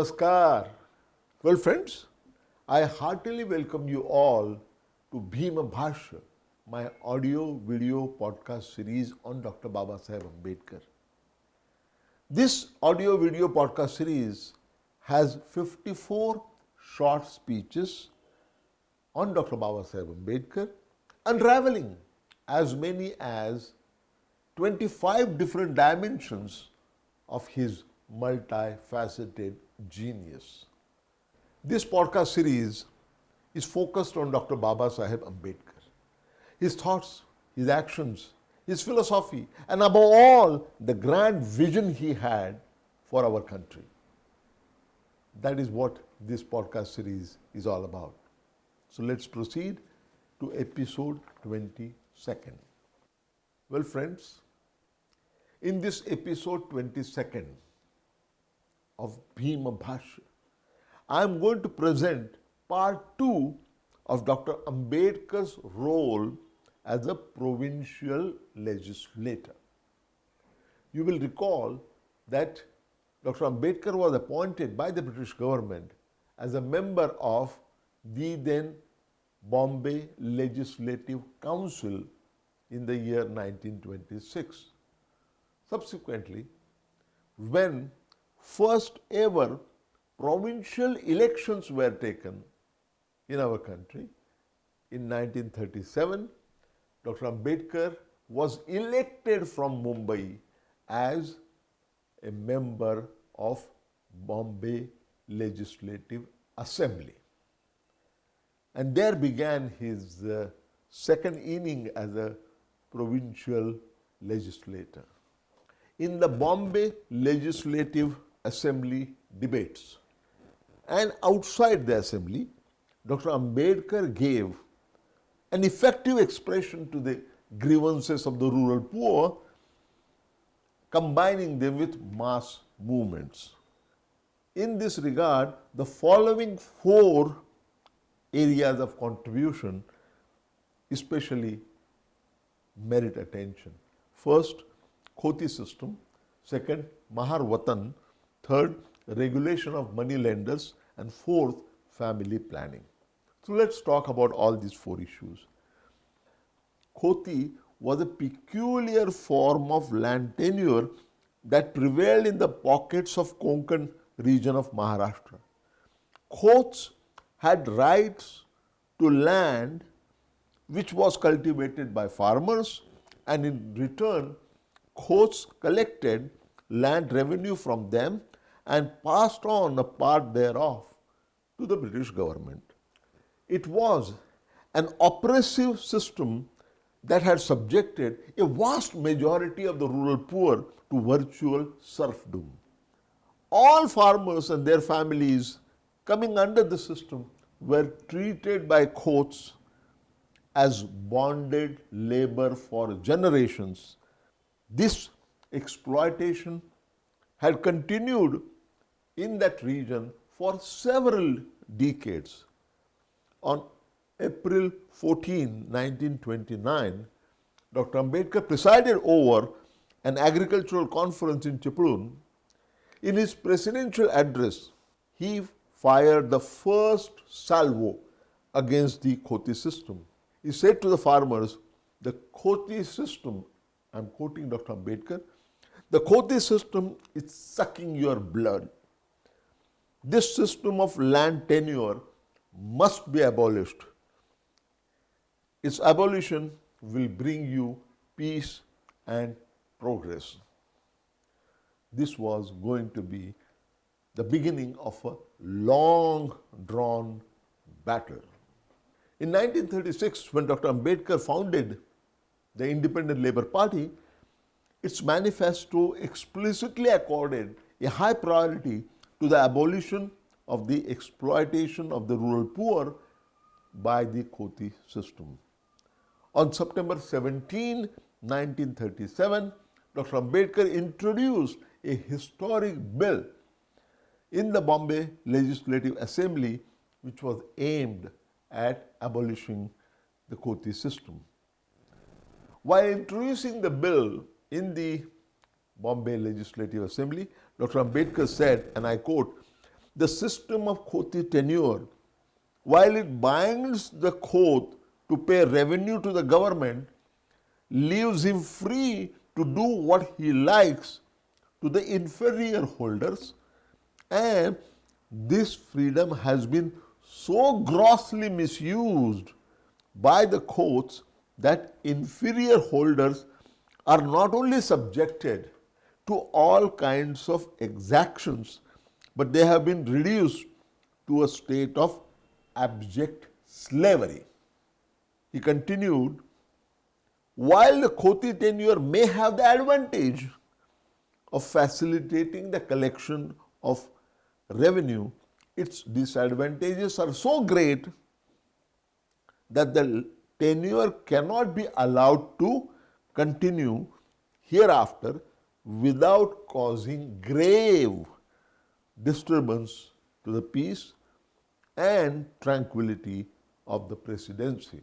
Namaskar. Well, friends, I heartily welcome you all to Bhim Bhashya, my audio-video podcast series on Dr. B R Ambedkar. This audio-video podcast series has 54 short speeches on Dr. B R Ambedkar, unraveling as many as 25 different dimensions of his multifaceted genius. This podcast series is focused on Dr. Baba Saheb Ambedkar, his thoughts, his actions, his philosophy, and above all, the grand vision he had for our country. That is what this podcast series is all about. So let's proceed to episode 22nd. Well, friends, in this episode 22nd of Bhim Bhashya, I am going to present part 2 of Dr. Ambedkar's role as a provincial legislator. You will recall that Dr. Ambedkar was appointed by the British government as a member of the then Bombay Legislative Council in the year 1926. Subsequently, when first ever provincial elections were taken in our country, in 1937, Dr. Ambedkar was elected from Mumbai as a member of Bombay Legislative Assembly. And there began his second inning as a provincial legislator. In the Bombay Legislative Assembly debates and outside the Assembly, Dr. Ambedkar gave an effective expression to the grievances of the rural poor, combining them with mass movements. In this regard, the following 4 areas of contribution especially merit attention. First, khoti system. Second, Mahar Watan. Third, regulation of money lenders. And fourth, family planning. So let's talk about all these 4 issues. Khoti was a peculiar form of land tenure that prevailed in the pockets of Konkan region of Maharashtra. Khots had rights to land which was cultivated by farmers, and in return, Khots collected land revenue from them and passed on a part thereof to the British government. It was an oppressive system that had subjected a vast majority of the rural poor to virtual serfdom. All farmers and their families coming under the system were treated by Khots as bonded labor for generations. This exploitation had continued in that region for several decades. On April 14, 1929, Dr. Ambedkar presided over an agricultural conference in Chipalun. In his presidential address, he fired the first salvo against the khoti system. He said to the farmers, the khoti system, I'm quoting Dr. Ambedkar, the khoti system is sucking your blood. This system of land tenure must be abolished. Its abolition will bring you peace and progress. This was going to be the beginning of a long drawn battle. In 1936, when Dr. Ambedkar founded the Independent Labour Party, its manifesto explicitly accorded a high priority to the abolition of the exploitation of the rural poor by the khoti system. On September 17, 1937, Dr. Ambedkar introduced a historic bill in the Bombay Legislative Assembly which was aimed at abolishing the khoti system. While introducing the bill in the Bombay Legislative Assembly, Dr. Ambedkar said, and I quote, The system of khoti tenure, while it binds the khot to pay revenue to the government, leaves him free to do what he likes to the inferior holders, and this freedom has been so grossly misused by the courts that inferior holders are not only subjected to all kinds of exactions, but they have been reduced to a state of abject slavery. He continued, while the khoti tenure may have the advantage of facilitating the collection of revenue, its disadvantages are so great that the tenure cannot be allowed to continue hereafter without causing grave disturbance to the peace and tranquility of the presidency.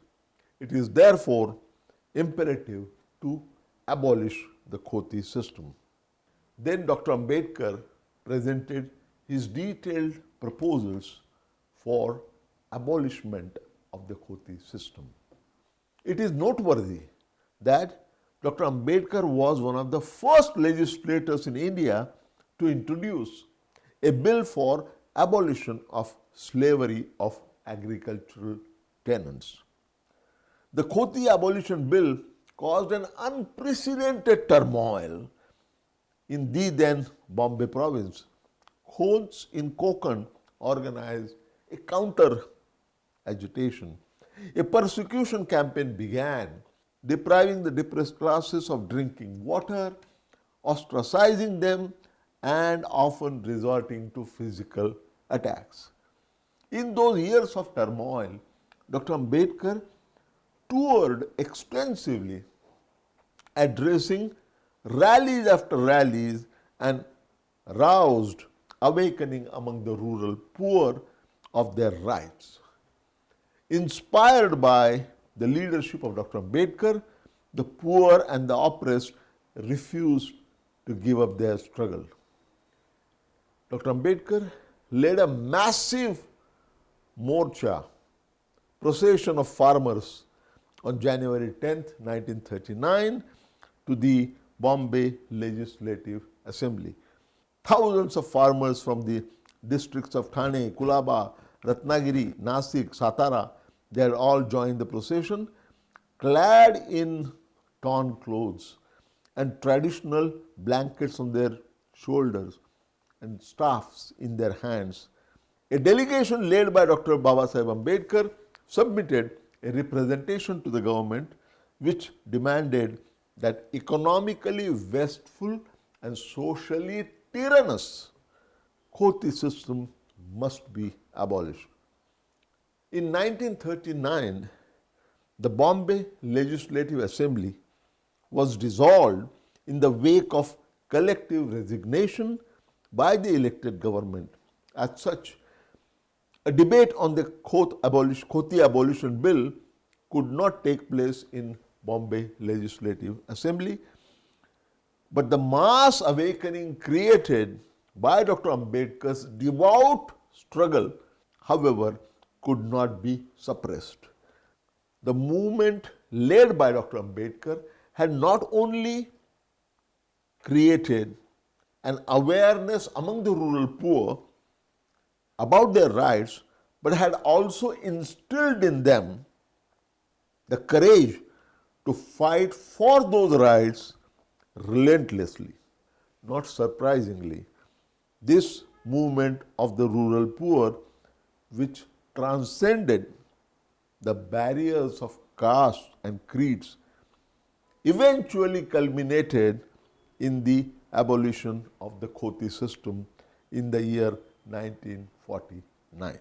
It is therefore imperative to abolish the khoti system. Then Dr. Ambedkar presented his detailed proposals for abolishment of the khoti system. It is noteworthy that Dr. Ambedkar was one of the first legislators in India to introduce a bill for abolition of slavery of agricultural tenants. The Khoti Abolition Bill caused an unprecedented turmoil in the then Bombay province. Khotes in Konkan organized a counter agitation. A persecution campaign began, depriving the depressed classes of drinking water, ostracizing them, and often resorting to physical attacks. In those years of turmoil, Dr. Ambedkar toured extensively, addressing rallies after rallies and roused awakening among the rural poor of their rights. Inspired by the leadership of Dr. Ambedkar, the poor and the oppressed refused to give up their struggle. Dr. Ambedkar led a massive morcha, procession of farmers on January 10, 1939 to the Bombay Legislative Assembly. Thousands of farmers from the districts of Thane, Kulaba, Ratnagiri, Nasik, Satara, they had all joined the procession, clad in torn clothes and traditional blankets on their shoulders and staffs in their hands. A delegation led by Dr. Babasaheb Ambedkar submitted a representation to the government which demanded that economically wasteful and socially tyrannous khoti system must be abolished. In 1939, the Bombay Legislative Assembly was dissolved in the wake of collective resignation by the elected government. As such, a debate on the Khoti Abolition Bill could not take place in Bombay Legislative Assembly, but the mass awakening created by Dr. Ambedkar's devout struggle, however, could not be suppressed. The movement led by Dr. Ambedkar had not only created an awareness among the rural poor about their rights, but had also instilled in them the courage to fight for those rights relentlessly. Not surprisingly, this movement of the rural poor, which transcended the barriers of caste and creeds, eventually culminated in the abolition of the khoti system in the year 1949.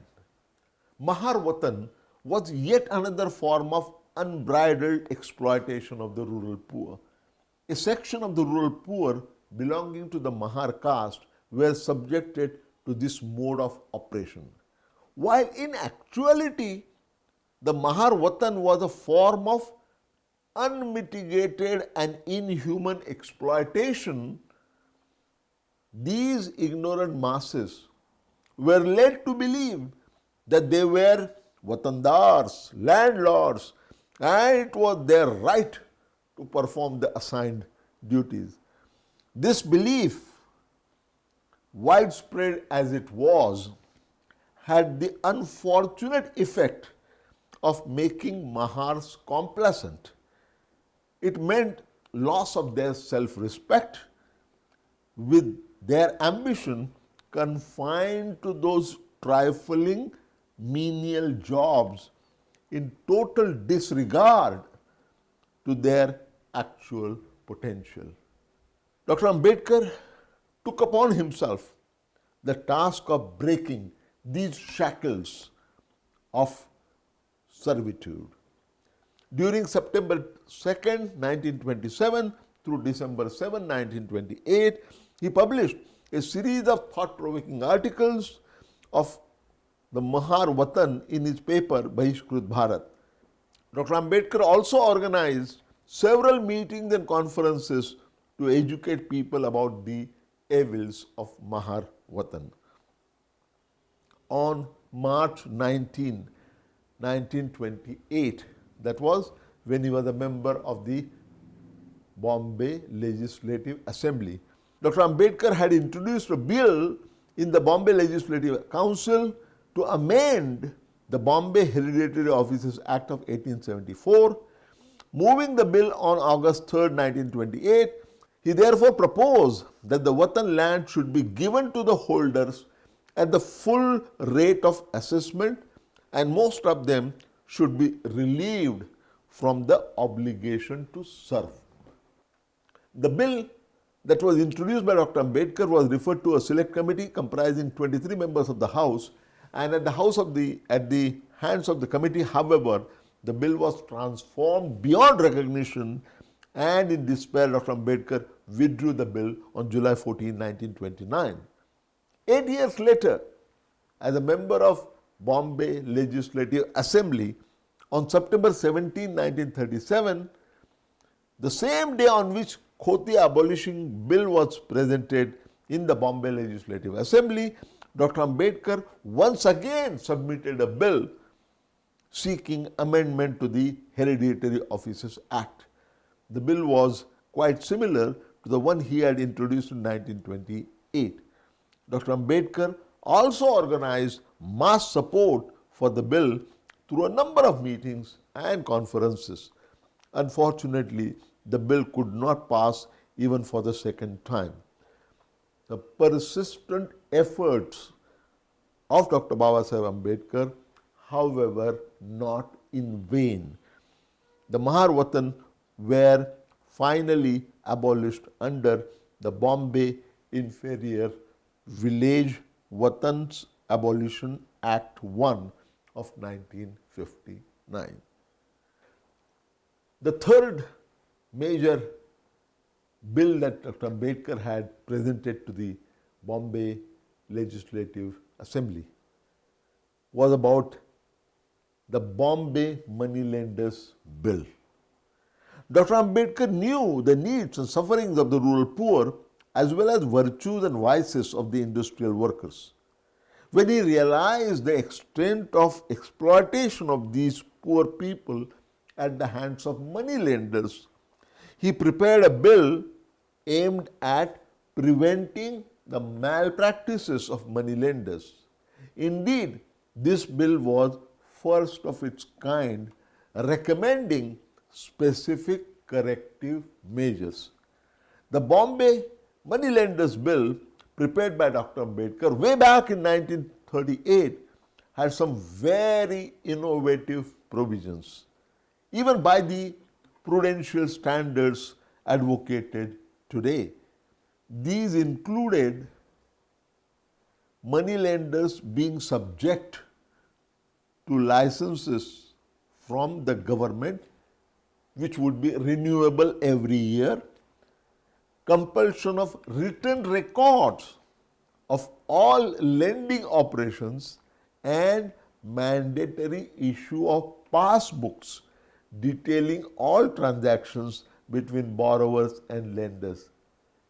Mahar Watan was yet another form of unbridled exploitation of the rural poor. A section of the rural poor belonging to the Mahar caste were subjected to this mode of oppression, while in actuality the Mahar Watan was a form of unmitigated and inhuman exploitation. These ignorant masses were led to believe that they were watandars, landlords, and it was their right to perform the assigned duties. This belief, widespread as it was, had the unfortunate effect of making Mahars complacent. It meant loss of their self-respect, with their ambition confined to those trifling menial jobs in total disregard to their actual potential. Dr. Ambedkar took upon himself the task of breaking these shackles of servitude. During September 2nd, 1927 through December 7, 1928, he published a series of thought-provoking articles of the Mahar Watan in his paper Bahishkrut Bharat. Dr. Ambedkar also organized several meetings and conferences to educate people about the evils of Mahar Watan. On March 19, 1928, that was when he was a member of the Bombay Legislative Assembly, Dr. Ambedkar had introduced a bill in the Bombay Legislative Council to amend the Bombay Hereditary Offices Act of 1874. Moving the bill on August 3, 1928, he therefore proposed that the Watan land should be given to the holders at the full rate of assessment, and most of them should be relieved from the obligation to serve. The bill that was introduced by Dr. Ambedkar was referred to a select committee comprising 23 members of the House, and at the hands of the committee, however, the bill was transformed beyond recognition, and in despair, Dr. Ambedkar withdrew the bill on July 14, 1929. 8 years later, as a member of Bombay Legislative Assembly, on September 17, 1937, the same day on which Khote abolishing bill was presented in the Bombay Legislative Assembly, Dr. Ambedkar once again submitted a bill seeking amendment to the Hereditary Offices Act. The bill was quite similar to the one he had introduced in 1928. Dr. Ambedkar also organized mass support for the bill through a number of meetings and conferences. Unfortunately, the bill could not pass even for the second time. The persistent efforts of Dr. Babasaheb Ambedkar, however, not in vain. The Mahar Watan were finally abolished under the Bombay Inferior Village Watans Abolition Act 1 of 1959. The third major bill that Dr. Ambedkar had presented to the Bombay Legislative Assembly was about the Bombay Moneylenders Bill. Dr. Ambedkar knew the needs and sufferings of the rural poor as well as virtues and vices of the industrial workers. When he realized the extent of exploitation of these poor people at the hands of moneylenders, he prepared a bill aimed at preventing the malpractices of moneylenders. Indeed, this bill was first of its kind, recommending specific corrective measures. The Bombay Moneylenders Bill, prepared by Dr. Ambedkar way back in 1938, had some very innovative provisions, even by the prudential standards advocated today. These included moneylenders being subject to licenses from the government, which would be renewable every year, compulsion of written records of all lending operations, and mandatory issue of passbooks detailing all transactions between borrowers and lenders.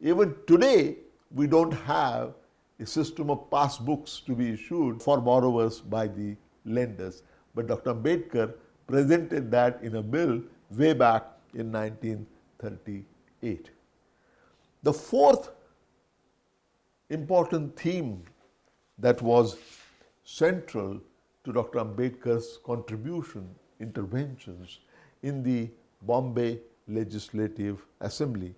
Even today, we don't have a system of passbooks to be issued for borrowers by the lenders. But Dr. Ambedkar presented that in a bill way back in 1938. The fourth important theme that was central to Dr. Ambedkar's contribution, interventions in the Bombay Legislative Assembly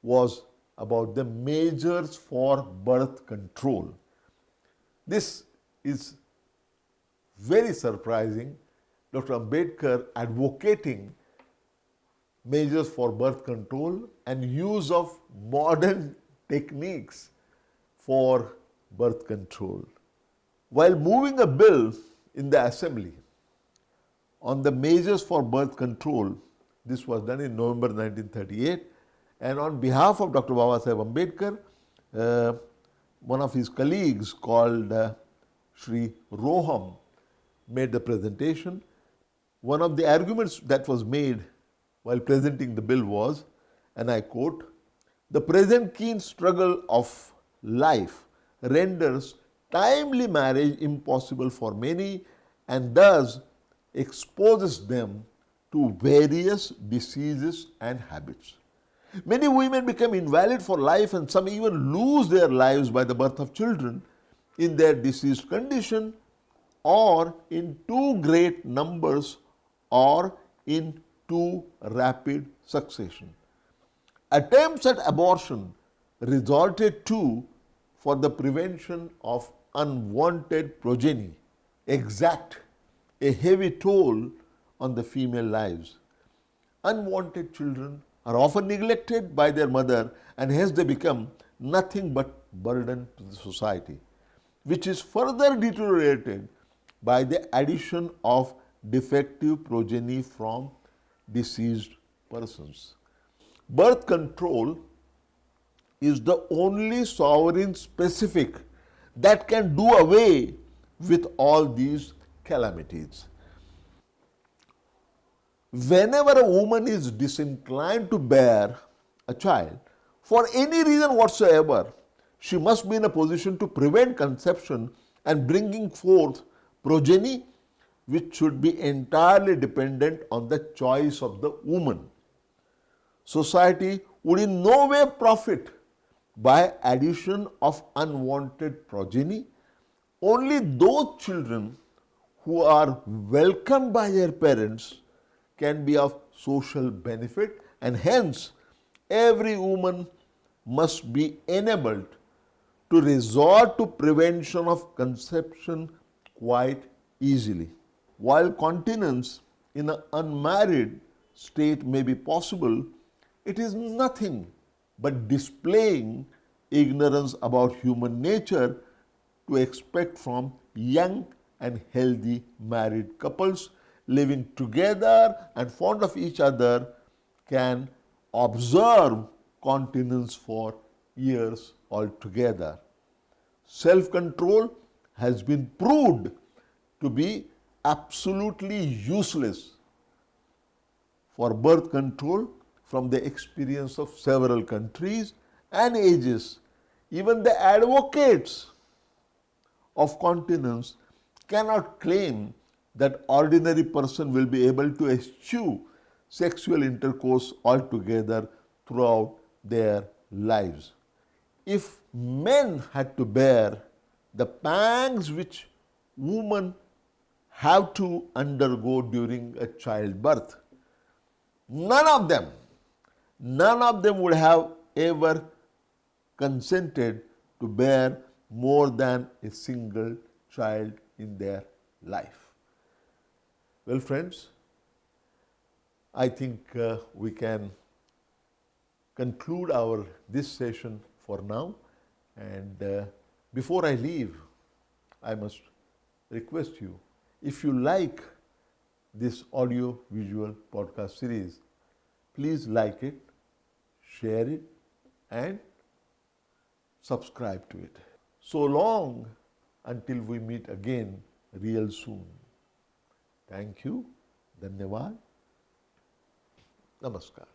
was about the measures for birth control. This is very surprising. Dr. Ambedkar advocating measures for birth control and use of modern techniques for birth control. While moving a bill in the assembly on the measures for birth control, this was done in November 1938, and on behalf of Dr. Ambedkar, one of his colleagues called Shri Roham made the presentation. One of the arguments that was made while presenting the bill was, and I quote, "The present keen struggle of life renders timely marriage impossible for many and thus exposes them to various diseases and habits. Many women become invalid for life and some even lose their lives by the birth of children in their diseased condition or in too great numbers or in too rapid succession. Attempts at abortion resorted to for the prevention of unwanted progeny exact a heavy toll on the female lives. Unwanted children are often neglected by their mother and hence they become nothing but burden to the society, which is further deteriorated by the addition of defective progeny from deceased persons. Birth control is the only sovereign specific that can do away with all these calamities. Whenever a woman is disinclined to bear a child, for any reason whatsoever, she must be in a position to prevent conception and bringing forth progeny which should be entirely dependent on the choice of the woman. Society would in no way profit by addition of unwanted progeny. Only those children who are welcomed by their parents can be of social benefit, and hence every woman must be enabled to resort to prevention of conception quite easily. While continence in an unmarried state may be possible, it is nothing but displaying ignorance about human nature to expect from young and healthy married couples living together and fond of each other can observe continence for years altogether. Self-control has been proved to be absolutely useless for birth control from the experience of several countries and ages. Even the advocates of continence cannot claim that ordinary person will be able to eschew sexual intercourse altogether throughout their lives. If men had to bear the pangs which women have to undergo during a childbirth, none of them would have ever consented to bear more than a single child in their life. Well, friends, I think we can conclude this session for now, and before I leave, I must request you, if you like this audio visual podcast series, please like it, share it, and subscribe to it. So long until we meet again real soon. Thank you. Dhanyavad. Namaskar.